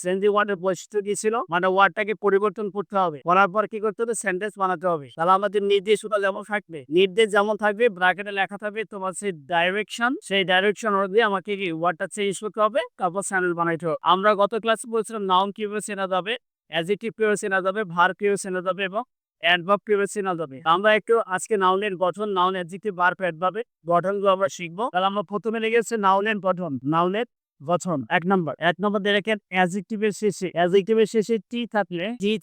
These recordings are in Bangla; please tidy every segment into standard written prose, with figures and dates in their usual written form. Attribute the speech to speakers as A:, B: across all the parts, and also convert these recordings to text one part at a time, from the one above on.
A: চেঞ্জিং ওয়ার্ডের বৈশিষ্ট্য কি ছিল, মানে ওয়ার্ডটাকে পরিবর্তন করতে হবে, করার পর কি করতে হবে, সেন্টেন্স বানাতে হবে। তাহলে আমাদের নির্দেশনা যেমন থাকবে, নির্দেশ যেমন থাকবে, ব্র্যাকেটে লেখা থাকবে তোমার সেই ডাইরেকশন, সেই ডাইরেকশন অনুযায়ী আমাকে কি ওয়ার্ডটা চেঞ্জ করতে হবে, তারপর সেন্টেন্স বানাইতে হবে। আমরা গত ক্লাসে বলছিলাম নাউন কিভাবে চেনা যাবে, অ্যাডজেক্টিভ কিভাবে চেনা যাবে, ভার্ব কিভাবে চেনা যাবে এবং অ্যাডভার্ব কিভাবে চেনা যাবে। আমরা একটু আজকে নাউনের গঠন, নাউন, অ্যাডজেক্টিভ, ভার্ব, অ্যাডভার্বের গঠনগুলো আমরা শিখবো। তাহলে আমরা প্রথমে লেগেছে নাউনের গঠন, নাউনের গঠন। এক নম্বর দিয়ে রাখেন অ্যাডজেক্টিভের শেষে টি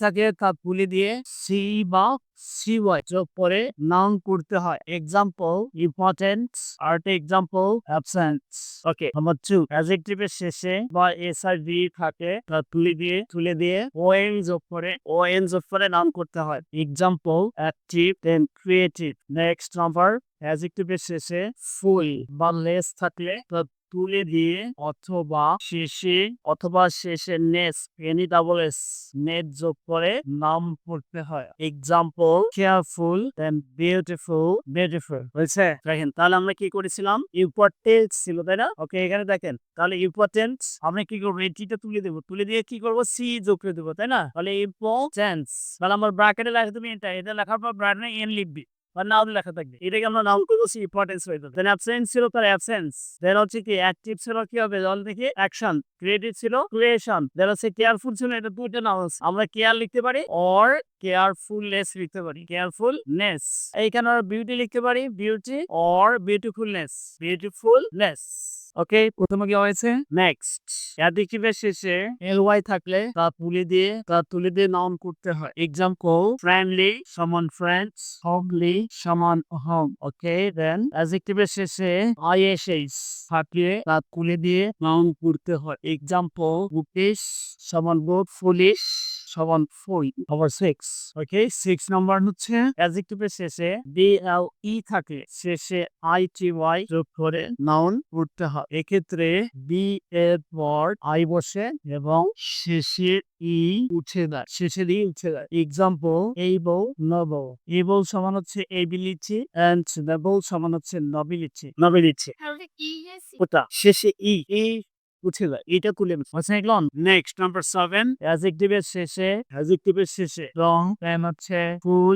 A: থাকে তা তুলে দিয়ে সি বা CY যোগ করে নাউন করতে হয়। এক্সাম্পল ইম্পর্টেন্ট, আরেকটা এক্সাম্পল অ্যাবসেন্ট। ওকে, নাম্বার 2, অ্যাডজেক্টিভের শেষে বা SIV থাকে তা তুলে দিয়ে ON যোগ করে নাউন করতে হয়। এক্সাম্পল অ্যাক্টিভ, দেন ক্রিয়েটিভ। নেক্সট নাম্বার, অ্যাডজেক্টিভের শেষে ফুল বা লেস থাকলে তা তুলে দিয়ে অথবা শেষে নেস নেট যোগ করে নাম করতে হয়। এক্সাম্পল কেয়ারফুল, দেন বিউটিফুল হয়েছে। দেখেন তাহলে আমরা কি করেছিলাম, ইম্পর্টেন্ট ছিল তাই না। ওকে, এখানে দেখেন তাহলে ইম্পর্টেন্ট আমরা কি করবো, এটিটা তুলে দেবো, তুলে দিয়ে কি করবো, সি যোগ করে দেবো তাই না। তাহলে ইম্পর্টেন্স, তাহলে আমার ব্র্যাকেটে লেখা তুমি এটা লেখার পর ব্র্যাকেটে এন লিখবি বা নাউন লেখা থাকবে, এটাকে আমরা নাউন করবো, ইম্পর্টেন্স হয়ে যাবে। দেন অ্যাবসেন্ট ছিল তার অ্যাবসেন্স, দেন হচ্ছে কি অ্যাক্টিভ ছিল কি হবে, জল থেকে অ্যাকশন, ক্রিয়েটিভ ছিল ক্রিয়েশন, দেন হচ্ছে কেয়ারফুল ছিল, এটা দুইটা নাউন, আমরা কেয়ার লিখতে পারি অর কেয়ারফুলনেস লিখতে পারি, কেয়ারফুলনেস। এইখানে বিউটি লিখতে পারি, বিউটি অর বিউটিফুলনেস। ওকে, প্রথমে কি হয়েছে। নেক্সট, অ্যাডজেক্টিভের শেষে LY থাকলে তা তুলে দিয়ে নাউন করতে হয়। এক্সাম্পল ফ্রেন্ডলি সমান ফ্রেন্ডস, হোমলি সমান হোম। ওকে, দেন অ্যাডজেক্টিভের শেষে ISH থাকলে তা তুলে দিয়ে নাউন করতে হয়। এক্সাম্পল বুকিশ সমান বুক, ফুলিশ সমান ফুল। নাম্বার 6, ওকে, 6 নাম্বার হচ্ছে অ্যাডজেক্টিভের শেষে BLE থাকে, শেষে ITY যোগ করে নাউন করতে হয়। এক্ষেত্রে বি এর পর আই বসে এবং শেষে ই উঠে যায়, এক্সাম্পল এবল সমান হচ্ছে এবিলিটি এন্ড নেবল সমান হচ্ছে নবিলিটি। ওটা শেষে ই উঠে যায়, এটা তুলে নেক্সট নাম্বার 7, অ্যাডজেক্টিভের শেষে রং হচ্ছে ফুল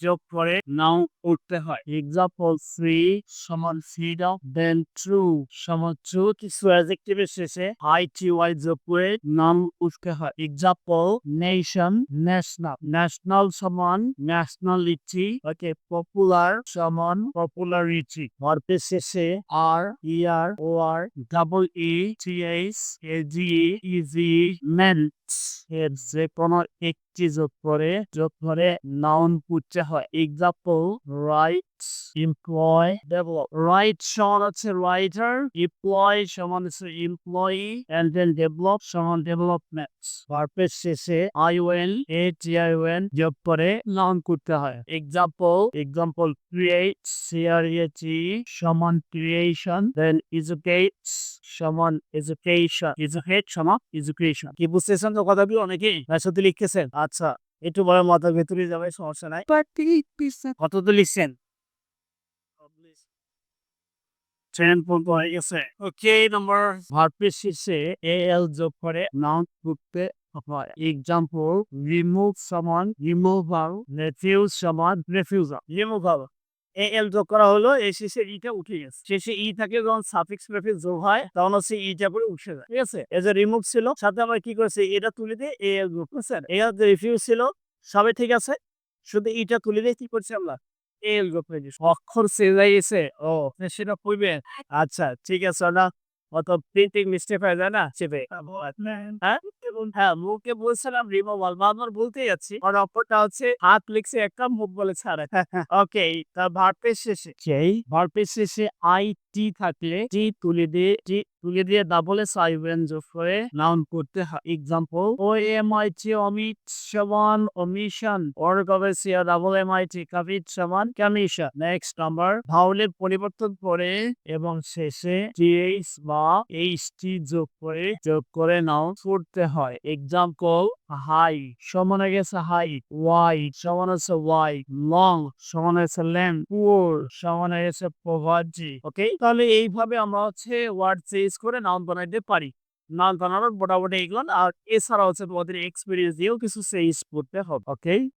A: যোগ করে নাউন করতে হয়। এক্সাম্পল ফ্রি সমান ফ্রিডম, দেন ট্রু সমান ট্রুথ। কিছু অ্যাডজেক্টিভের শেষে ITY যোগ করে নাউন করতে হয়। এক্সাম্পল নেশন ন্যাশনাল সমান ন্যাশনালিটি। ওকে, পপুলার সমান পপুলারিটি। ভার্বের শেষে ER OR EETH AGE ment এর যে কোনো একটি যোগ করে নাউন করতে হয়। Example write, employ, develop. Write সমান হচ্ছে রাইটার, এমপ্লয় সমান হচ্ছে এমপ্লয়ি, এন্ড দেন ডেভেলপ সমান ডেভেলপমেন্ট। ভার্বের শেষে ATION যোগ করে নাউন করতে হয়। এক্সাম্পল ক্রিয়েট সমান ক্রিয়েশন, দেন এডুকেট সমান এডুকেশন, এডুকেশন। কি বুঝতেছেন তো কথাগুলো, অনেকেই সত্যি লিখতেছেন। আচ্ছা, একটু বড় মাথার ভেতরে যাবে, সমস্যা নাই। কত তো লিখছেন, 10 পর্যন্ত হয়ে গেছে। ওকে, নাম্বার ভার্বের শেষে AL যোগ করে নাউন করতে হয়। এক্সাম্পল রিমুভ সমান রিমুভাল, রিফিউজ সমান রিফিউজাল, রিমুভাল। AL যোগ করা হলো, এই শেষে ইটা উঠে গেছে, শেষে ই থাকে যখন সাফিক্স প্রেফিক্স যোগ হয় তখন হচ্ছে ইটা পরে উঠে যায়, ঠিক আছে। এই যে রিমুভ ছিল, সাথে আমরা কি করেছি, এটা তুলে দিয়ে AL যোগ করছেন। AL যে রিফিউজ ছিল সবই ঠিক আছে, শুধু ইটা তুলে দিয়ে কি করছি আমরা, এল যোগ করে দিছি। অক্ষর চেঞ্জ হয়ে গেছে, ও সেটা কইবেন। আচ্ছা, ঠিক আছে না, অত প্রিন্টিং মিস্টেক হয়ে যায় না চেপে। হ্যাঁ, মুখে বলছিলাম রিমুভাল, বারবার বলতেই যাচ্ছি, আর অপরটা হচ্ছে হাত লিখছে একটা, মুখ বলে ছাড়ে। ওকে, তার ভার্বের শেষে IT থাকলে টি তুলে দিয়ে SIN যোগ করে নাউন করতে হয়। এক্সাম্পল OMIT অমিত সমান ওমিশন, MIT কাভিট সমান কমিশন। নেক্সট নাম্বার, ভাউলের পরিবর্তন করে এবং শেষে TH বা HT যোগ করে নাউন করতে হয়। এক্সাম্পল হাই সমান হয়ে গেছে হাইট, ওয়াইড সমান হচ্ছে ওয়াইড, লং সমান হচ্ছে লেন্থ, পুয়ার সমান হয়ে গেছে পভার্টি। ওকে, তাহলে এইভাবে আমরা হচ্ছে ওয়ার্ড চেঞ্জ করে নাউন বানাইতে পারি। নাউন বানানোর মোটামুটি এগুলো। আর এছাড়া হচ্ছে তোমাদের এক্সপেরিয়েন্স দিয়েও কিছু চেঞ্জ করতে হবে। ওকে?